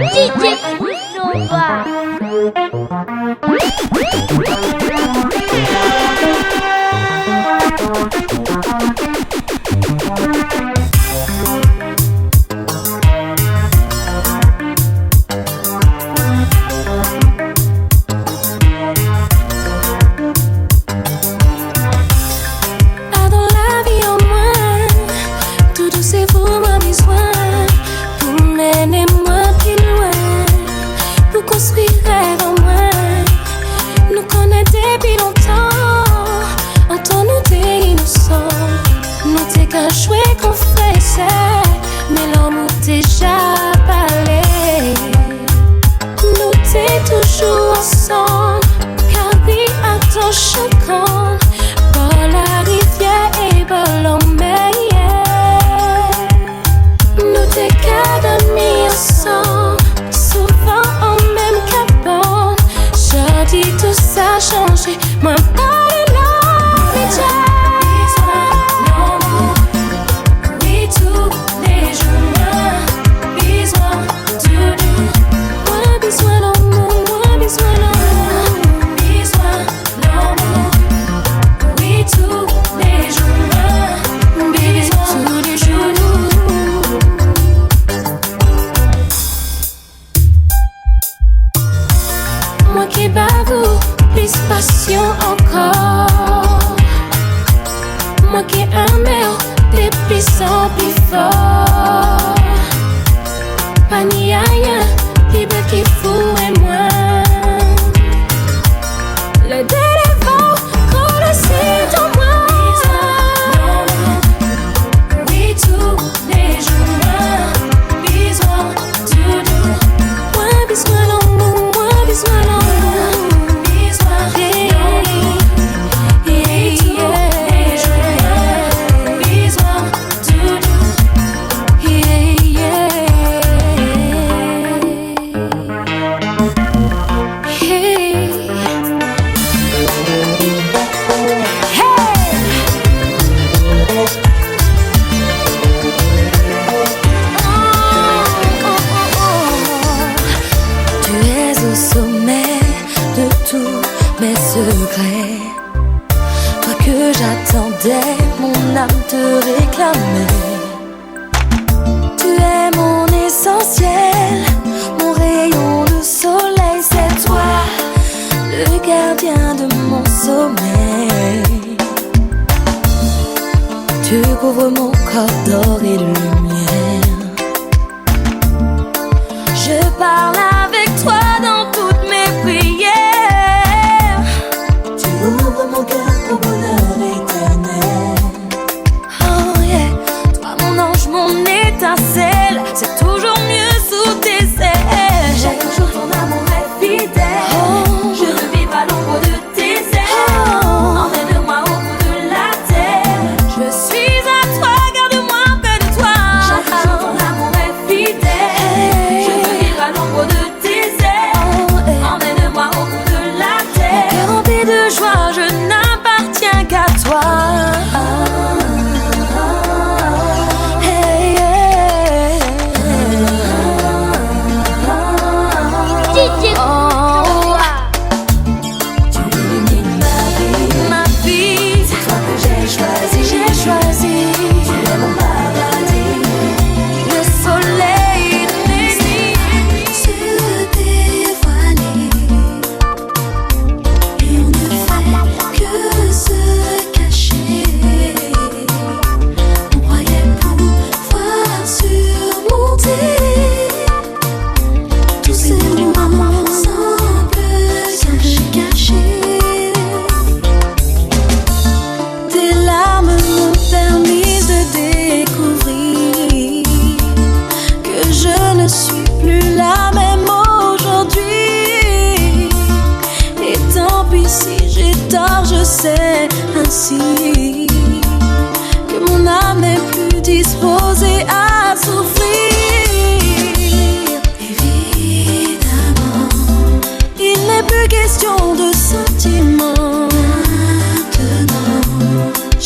DJ Nova.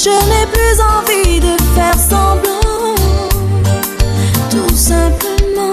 Je n'ai plus envie de faire semblant, tout simplement.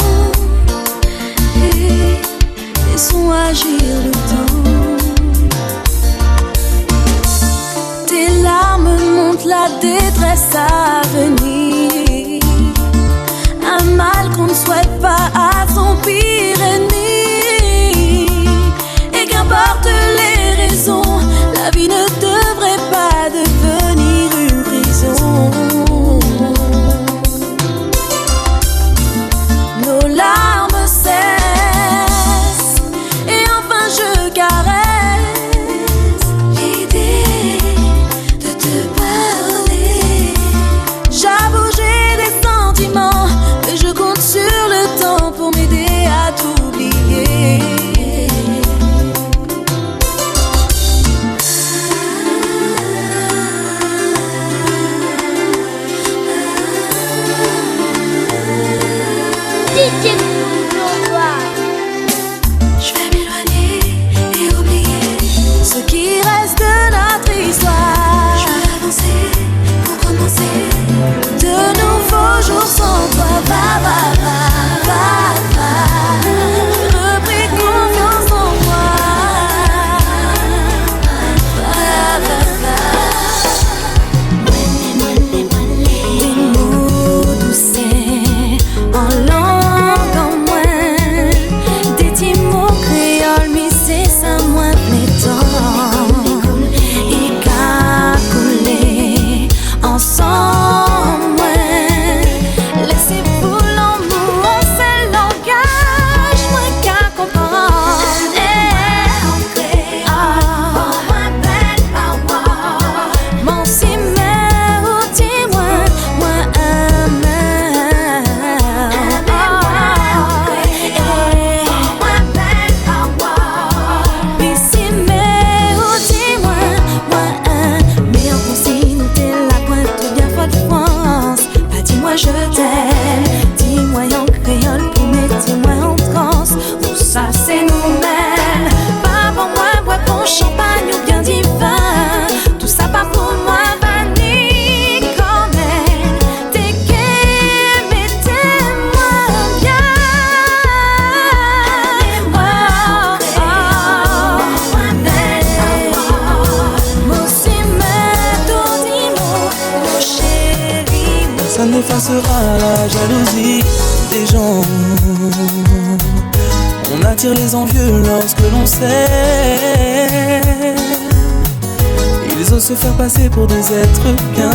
sera la jalousie des gens. On attire les envieux lorsque l'on sait. Ils osent se faire passer pour des êtres bien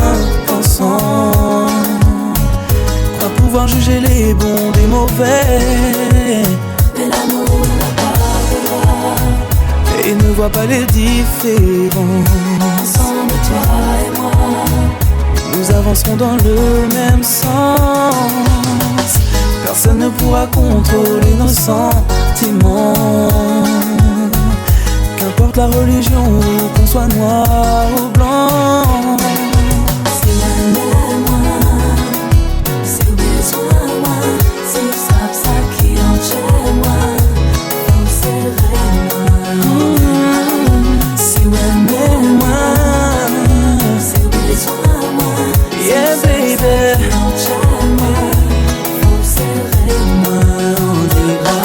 pensants, croient pouvoir juger les bons des mauvais. Mais l'amour n'a pas de loi Et ne voit pas les différences. Ensemble, toi et moi, nous avancerons dans le même sens. Personne ne pourra contrôler nos sentiments. Qu'importe la religion, qu'on soit noir ou blanc. si l'un est moi, si besoin moi, si ça qui en chez moi, on serait moi. Si l'un est moi, si besoin moi, Yeah baby, en chez moi, on serait moi. On dira.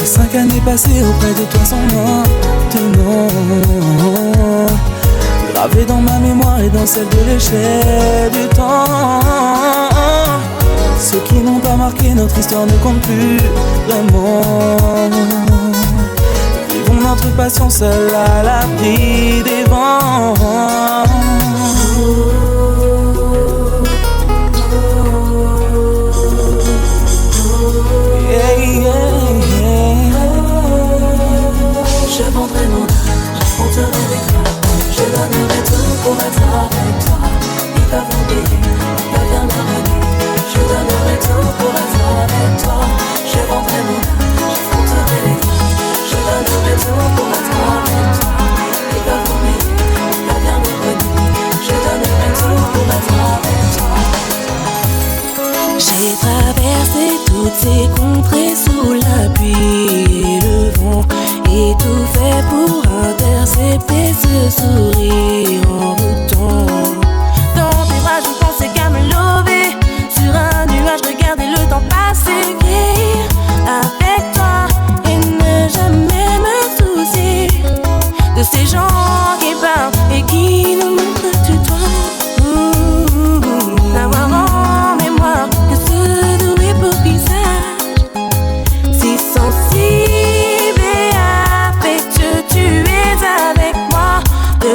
ces 5 années passées auprès de toi sont maintenant gravées dans ma mémoire et dans celle de l'échelle du temps. Ceux qui n'ont pas marqué notre histoire ne comptent plus vraiment. Vivons notre passion seule à l'abri des vents. Yeah, yeah, yeah. Je vendrai mon âme, j'affronterai les toi. Je donnerai tout pour être avec toi. Ils peuvent oublier, ils peuvent bien me renier. Je donnerai tout pour être avec toi. Je vendrai mon âme, j'affronterai les toi. Je donnerai tout pour être avec toi. Ils peuvent oublier, ils peuvent bien me renier. Je donnerai tout pour être avec toi. J'ai traversé toutes ces contrées sous la pluie et le vent, et tout fait pour intercepter ce sourire envoûtant. Dans tes bras je pensais qu'à me lever, sur un nuage regarder le temps passer, rire avec toi et ne jamais me soucier de ces gens qui parlent et qui nous montrent du doigt. N'avoir en mémoire que ce doux et beau visage, si sensible et affectueux, tu es avec moi. De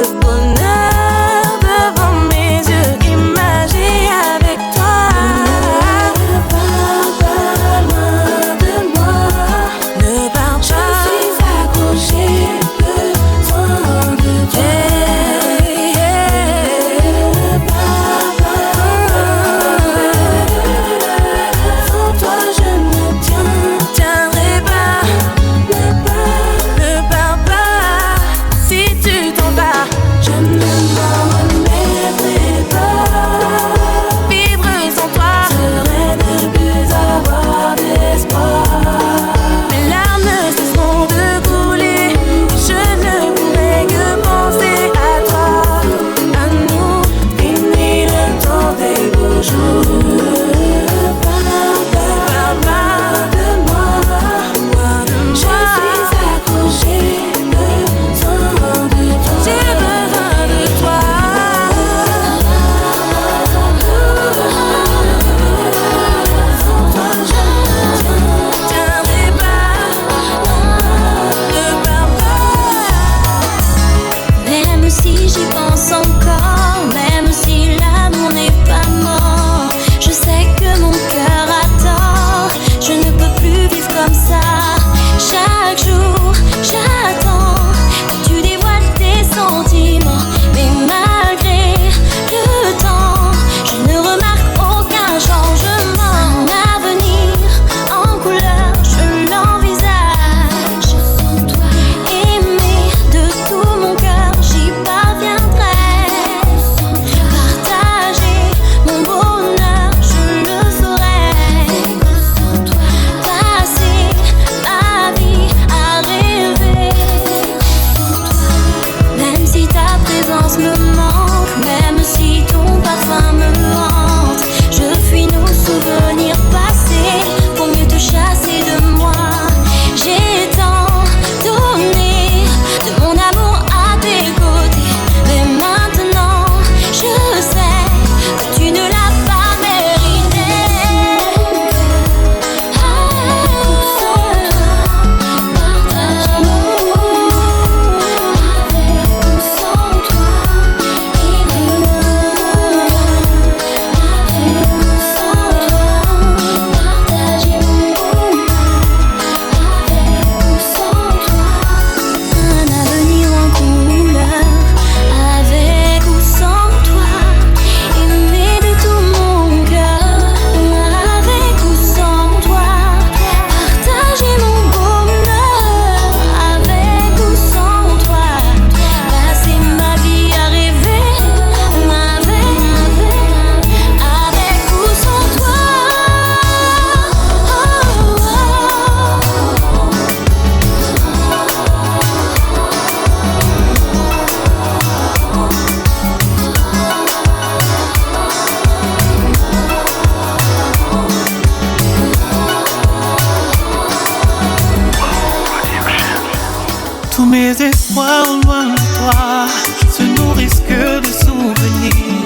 mes espoirs loin de toi se nourrissent que de souvenirs.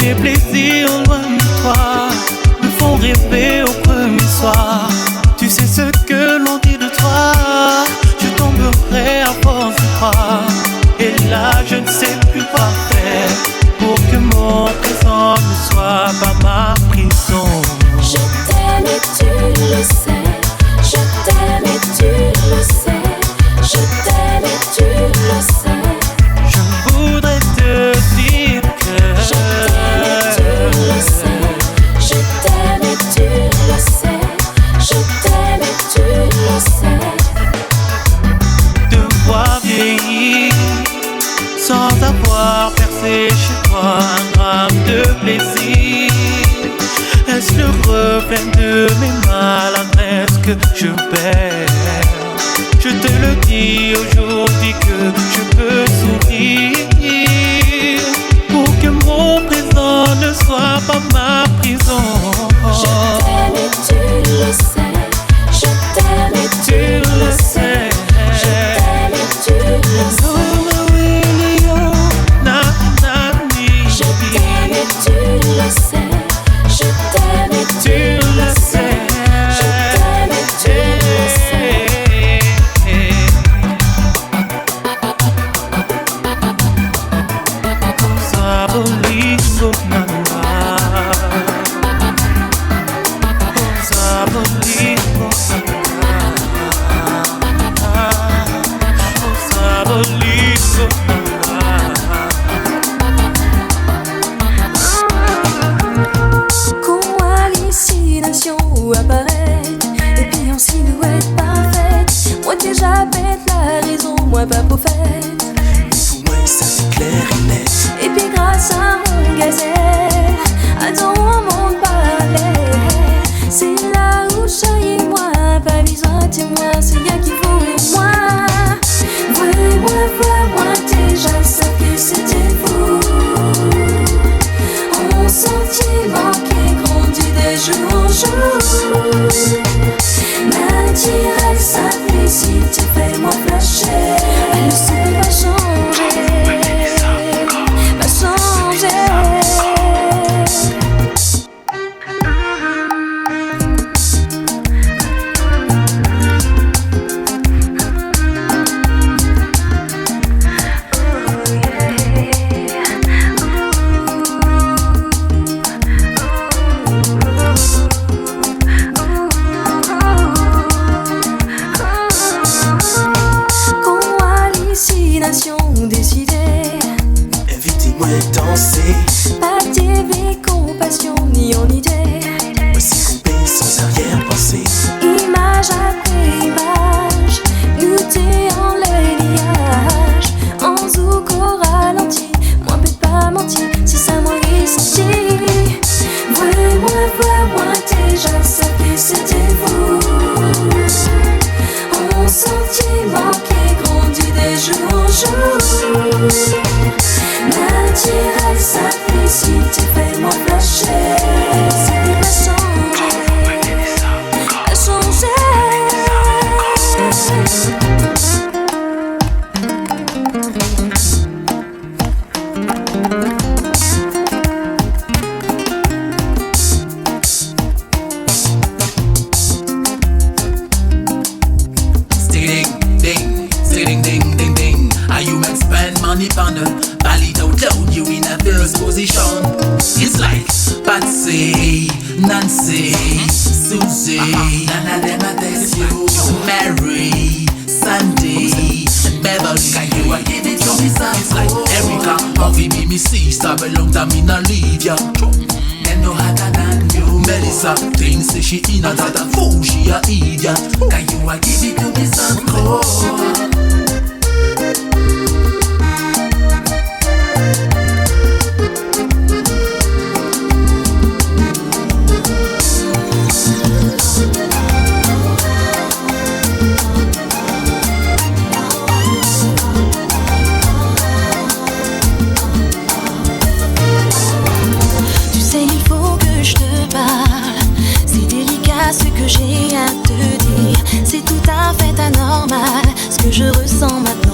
Mes plaisirs loin de toi me font rêver au premier soir. Tu sais ce que l'on dit de toi, je tomberai à force de croire. Et là je ne sais plus quoi faire pour que mon présent ne soit pas ma prison. Je t'aime et tu le sais. Je t'aime et tu le sais. Je t'aime et tu le sais. Je voudrais te dire que je t'aime et tu le sais. Je t'aime et tu le sais. Je t'aime et tu le sais. Te voir vieillir sans avoir percé chez toi un gramme de plaisir. Est-ce le reflet de mes maladresses que je perds? Je te le dis aujourd'hui que je peux sourire pour que mon présent ne soit pas ma prison. Je t'aime et tu le sais. Je t'aime et tu le sais. Je t'aime et tu le sais. Je t'aime et tu le sais. Je t'aime et tu le sais. Je t'aime et tu le sais. Sabolizo nana, sabolizo nana, sabolizo nana. Comment hallucination apparaît, et puis en silhouette parfaite. Moi déjà bête, la raison, moi pas prophète. Pour moi ça c'est clair et net. Et puis grâce à mon gazelle, à ton monde parallèle, c'est là où je et moi, pas besoin de témoin, c'est y'a qui vaut et moi. Vois-moi, déjà ça que c'était vous. Mon sentiment qui est grandi de jour en jour. Naturel, simplicité, fais-moi flasher. Elle ne sait pas changer. Décidé, invitez-moi à danser. Pas TV, compassion, ni en idée. Voici qu'on paye sans arrière-pensée. Image après image, lutter en liage. En zouk au ralenti, moi peut pas mentir, si ça moi ressenti. Vois-moi, déjà ça que c'était vous. Mon sentiment qui est grandi de jour en jour. Naturel, simplicité, fais-moi flasher. C'est pas changer, pas changer. It's like Patsy, Nancy, Susie, none of them are test you. Mary, Sandy, and Beverly. Can you give it to me, son? It's like Erica, Harvey, me sister, belong to me, not leave ya. Them no harder than you. Melissa, things say she in a that fool, she a idiot. Can you give it to me, son? Oh. Ce que j'ai à te dire, c'est tout à fait anormal. Ce que je ressens maintenant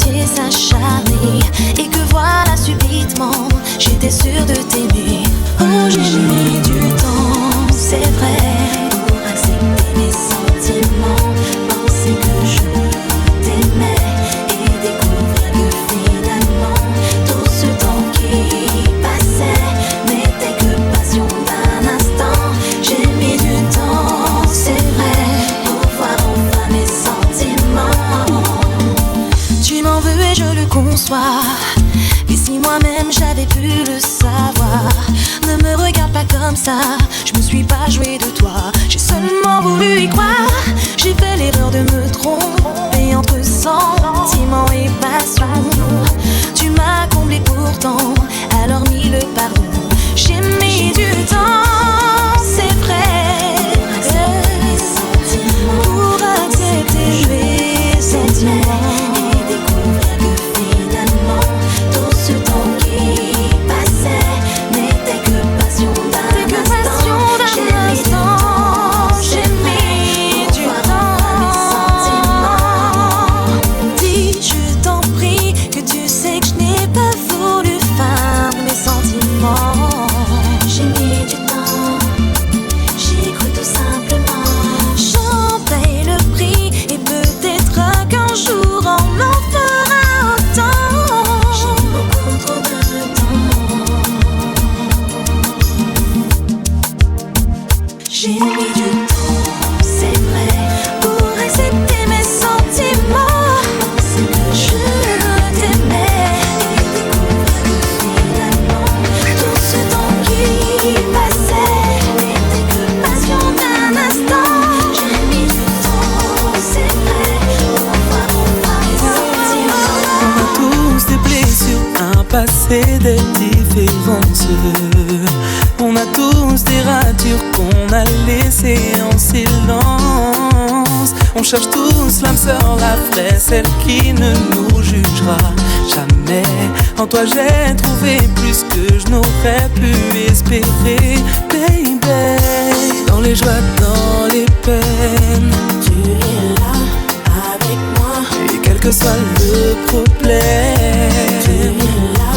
entier s'acharner et que voilà subitement j'étais sûre de t'aimer. Oh, j'ai mis du temps, c'est vrai, pour accepter mes sentiments, penser que je t'aimais et découvrir que finalement tout ce temps qui passait n'était que passion d'un instant. J'ai mis du temps, c'est vrai, pour voir enfin mes sentiments. Tu m'en veux et je le conçois, mais si moi-même j'avais pu le savoir. Ne me regarde pas comme ça, je me suis pas jouée de toi. J'ai seulement voulu y croire. J'ai fait l'erreur de me tromper entre sentiments et passion. Tu m'as comblé pourtant, alors mis le pardon. J'ai mis du temps, c'est vrai, pour accepter mes sentiments et découvrir que finalement tout ce temps qui passait n'était que passion d'un instant. J'ai mis du temps. Dis, je t'en prie, que tu sais que je n'ai pas voulu feindre mes sentiments. J'ai mis du temps, j'ai cru tout simplement. J'en paye le prix et peut-être qu'un jour on en fera autant. J'ai mis beaucoup trop de temps. J'ai mis du temps, c'est vrai, pour accepter mes sentiments. C'est que je t'aimais et découvrir que finalement tout ce temps qui passait n'était que passion d'un instant. J'ai mis du temps, c'est vrai, pour voir enfin mes sentiments. On a tous des blessures, un passé, des différences. On a tous des ratures qu'on a laissées en silence. On cherche tous l'âme sœur, la vraie, celle qui ne nous jugera jamais. En toi j'ai trouvé plus que je n'aurais pu espérer, baby. Dans les joies, dans les peines, Tu es là avec moi, et quel que soit le problème, tu es là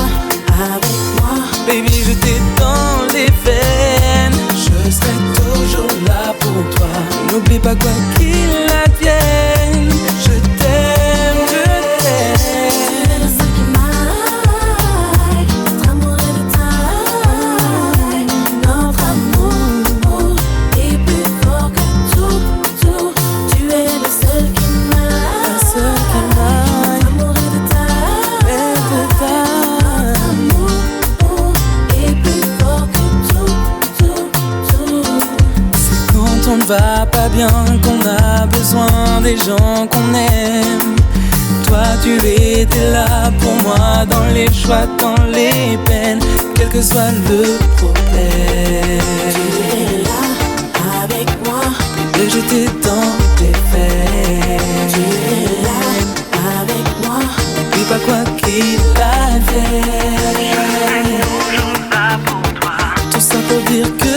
avec moi. baby, je t'ai dans les veines. Je serai toujours là pour toi. N'oublie pas quoi qu'il advienne. Je t'aime, je t'aime. Tu es le seul qui m'aille. Notre amour est de taille. Notre amour est plus fort que tout, tout. Tu es le seul qui m'aille. La seule qui m'aille. Notre amour est de taille. Et de taille. Notre amour est plus fort que tout, tout, tout. C'est quand on ne va pas bien qu'on a besoin des gens qu'on aime. Toi tu étais là pour moi, dans les joies, dans les peines, quel que soit le problème. Tu es là avec moi. Et j'étais dans tes veines. Tu es là avec moi. N'oublie pas quoi qu'il advienne. Tout ça pour dire que